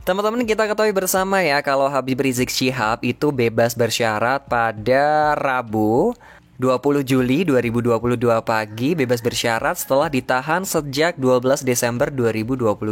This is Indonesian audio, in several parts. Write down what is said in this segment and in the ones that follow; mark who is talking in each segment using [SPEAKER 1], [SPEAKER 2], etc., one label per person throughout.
[SPEAKER 1] Teman-teman, kita ketahui bersama ya kalau Habib Rizik Syihab itu bebas bersyarat pada Rabu 20 Juli 2022 pagi, bebas bersyarat setelah ditahan sejak 12 Desember 2022.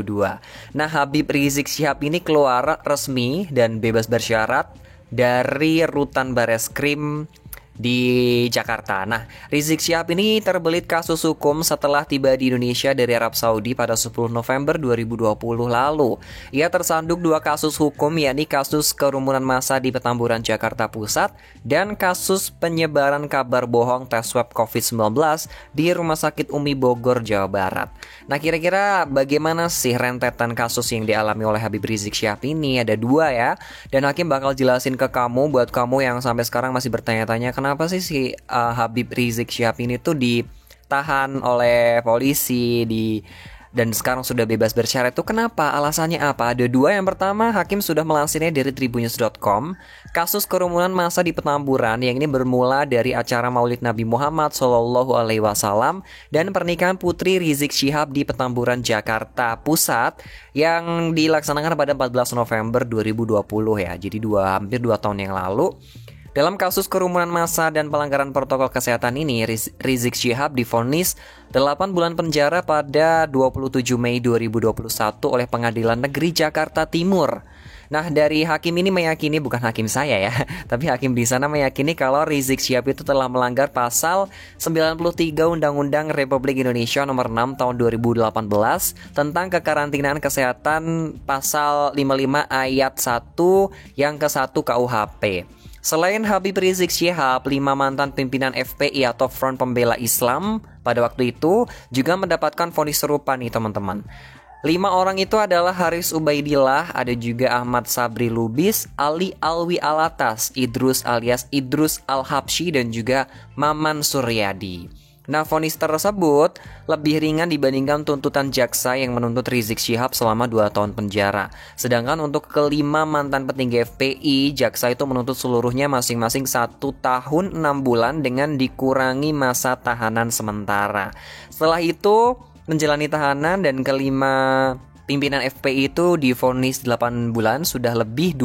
[SPEAKER 1] Nah, Habib Rizik Syihab ini keluar resmi dan bebas bersyarat dari Rutan Bareskrim di Jakarta. Nah, Rizik Syihab ini terbelit kasus hukum setelah tiba di Indonesia dari Arab Saudi pada 10 November 2020 lalu. Ia tersandung 2 kasus hukum, yakni kasus kerumunan massa di Petamburan, Jakarta Pusat, dan kasus penyebaran kabar bohong tes swab COVID-19 di Rumah Sakit Umi Bogor, Jawa Barat. Nah, kira-kira bagaimana sih rentetan kasus yang dialami oleh Habib Rizik Syihab ini? Ada 2 ya, dan Hakim bakal jelasin ke kamu, buat kamu yang sampai sekarang masih bertanya-tanya kenapa sih si Habib Rizik Syihab ini tuh ditahan oleh polisi dan sekarang sudah bebas bersyarat itu kenapa? Alasannya apa? Ada 2. Yang pertama, Hakim sudah melansirnya dari tribunnews.com. Kasus kerumunan massa di Petamburan yang ini bermula dari acara Maulid Nabi Muhammad SAW dan pernikahan putri Rizik Syihab di Petamburan, Jakarta Pusat yang dilaksanakan pada 14 November 2020 ya. Jadi hampir 2 tahun yang lalu. Dalam kasus kerumunan massa dan pelanggaran protokol kesehatan ini, Rizik Syihab divonis 8 bulan penjara pada 27 Mei 2021 oleh Pengadilan Negeri Jakarta Timur. Nah, dari hakim ini meyakini, bukan hakim saya ya, tapi hakim di sana meyakini kalau Rizik Syihab itu telah melanggar pasal 93 Undang-Undang Republik Indonesia nomor 6 tahun 2018 tentang kekarantinaan kesehatan pasal 55 ayat 1 yang ke-1 KUHP. Selain Habib Rizik Syihab, 5 mantan pimpinan FPI atau Front Pembela Islam pada waktu itu juga mendapatkan vonis serupa nih teman-teman. 5 orang itu adalah Haris Ubaidillah, ada juga Ahmad Sabri Lubis, Ali Alwi Alatas, Idrus alias Idrus Al-Habsyi, dan juga Maman Suryadi. Nah, vonis tersebut lebih ringan dibandingkan tuntutan jaksa yang menuntut Rizik Syihab selama 2 tahun penjara. Sedangkan untuk kelima mantan petinggi FPI, jaksa itu menuntut seluruhnya masing-masing 1 tahun 6 bulan dengan dikurangi masa tahanan sementara. Setelah itu menjalani tahanan dan kelima pimpinan FPI itu divonis 8 bulan, sudah lebih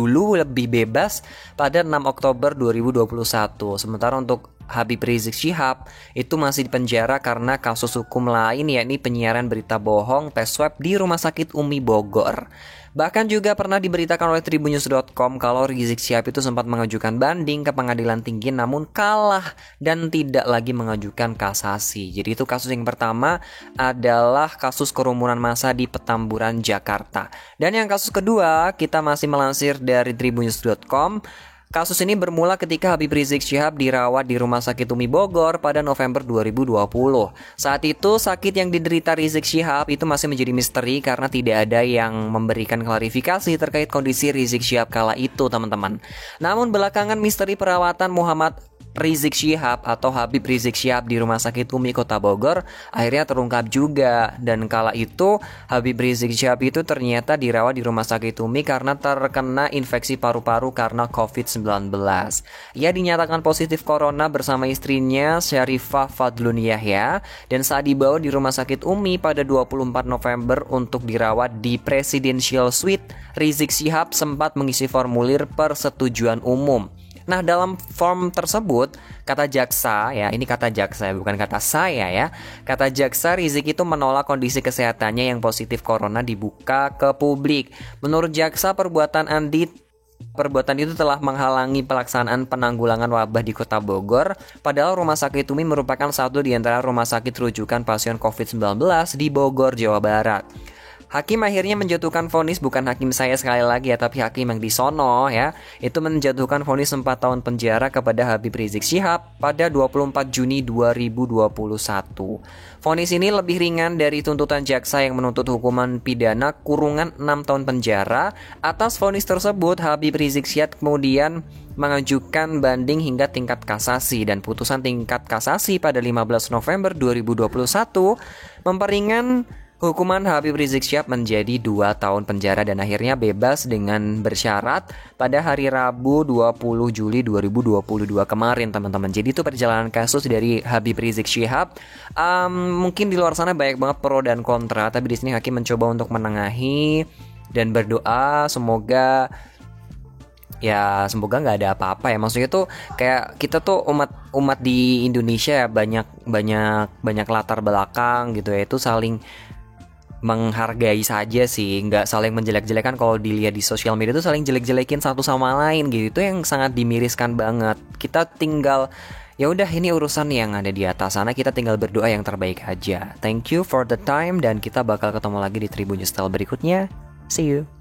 [SPEAKER 1] bebas pada 6 Oktober 2021. Sementara untuk Habib Rizik Syihab itu masih dipenjara karena kasus hukum lain, yakni penyiaran berita bohong tes swab di Rumah Sakit Umi Bogor. Bahkan juga pernah diberitakan oleh tribunnews.com kalau Rizik Syihab itu sempat mengajukan banding ke pengadilan tinggi namun kalah dan tidak lagi mengajukan kasasi. Jadi itu kasus yang pertama adalah kasus kerumunan massa di Petamburan, Jakarta. Dan yang kasus kedua, kita masih melansir dari tribunnews.com. Kasus ini bermula ketika Habib Rizik Syihab dirawat di Rumah Sakit Umi Bogor pada November 2020. Saat itu sakit yang diderita Rizik Syihab itu masih menjadi misteri karena tidak ada yang memberikan klarifikasi terkait kondisi Rizik Syihab kala itu, teman-teman. Namun belakangan misteri perawatan Muhammad Rizik Syihab atau Habib Rizik Syihab di Rumah Sakit Umi Kota Bogor akhirnya terungkap juga, dan kala itu Habib Rizik Syihab itu ternyata dirawat di Rumah Sakit Umi karena terkena infeksi paru-paru karena COVID-19. Ia dinyatakan positif corona bersama istrinya Syarifah Fadlun Yahya, dan saat dibawa di Rumah Sakit Umi pada 24 November untuk dirawat di Presidential Suite, Rizik Syihab sempat mengisi formulir persetujuan umum. Nah, dalam form tersebut, kata jaksa ya, ini kata jaksa bukan kata saya ya. Kata jaksa, Rizik itu menolak kondisi kesehatannya yang positif corona dibuka ke publik. Menurut jaksa, perbuatan itu telah menghalangi pelaksanaan penanggulangan wabah di Kota Bogor, padahal Rumah Sakit Umi merupakan satu di antara rumah sakit rujukan pasien COVID-19 di Bogor, Jawa Barat. Hakim akhirnya menjatuhkan vonis, bukan hakim saya sekali lagi ya, tapi hakim yang di sono ya, itu menjatuhkan vonis 4 tahun penjara kepada Habib Rizik Syihab pada 24 Juni 2021. Vonis ini lebih ringan dari tuntutan jaksa yang menuntut hukuman pidana kurungan 6 tahun penjara. Atas vonis tersebut, Habib Rizik Syihab kemudian mengajukan banding hingga tingkat kasasi, dan putusan tingkat kasasi pada 15 November 2021 memperingan hukuman Habib Rizik Syihab menjadi 2 tahun penjara dan akhirnya bebas dengan bersyarat pada hari Rabu 20 Juli 2022 kemarin, teman-teman. Jadi itu perjalanan kasus dari Habib Rizik Syihab. Mungkin di luar sana banyak banget pro dan kontra, tapi di sini hakim mencoba untuk menengahi dan berdoa semoga semoga nggak ada apa-apa ya. Maksudnya tuh kayak kita tuh umat di Indonesia ya, banyak latar belakang gitu ya, itu saling menghargai saja sih, nggak saling menjelek-jelekan. Kalau dilihat di sosial media tuh saling jelek-jelekin satu sama lain gitu, itu yang sangat dimiriskan banget. Kita tinggal ya udah, ini urusan yang ada di atas sana, kita tinggal berdoa yang terbaik aja. Thank you for the time, dan kita bakal ketemu lagi di Tribun Style berikutnya. See you.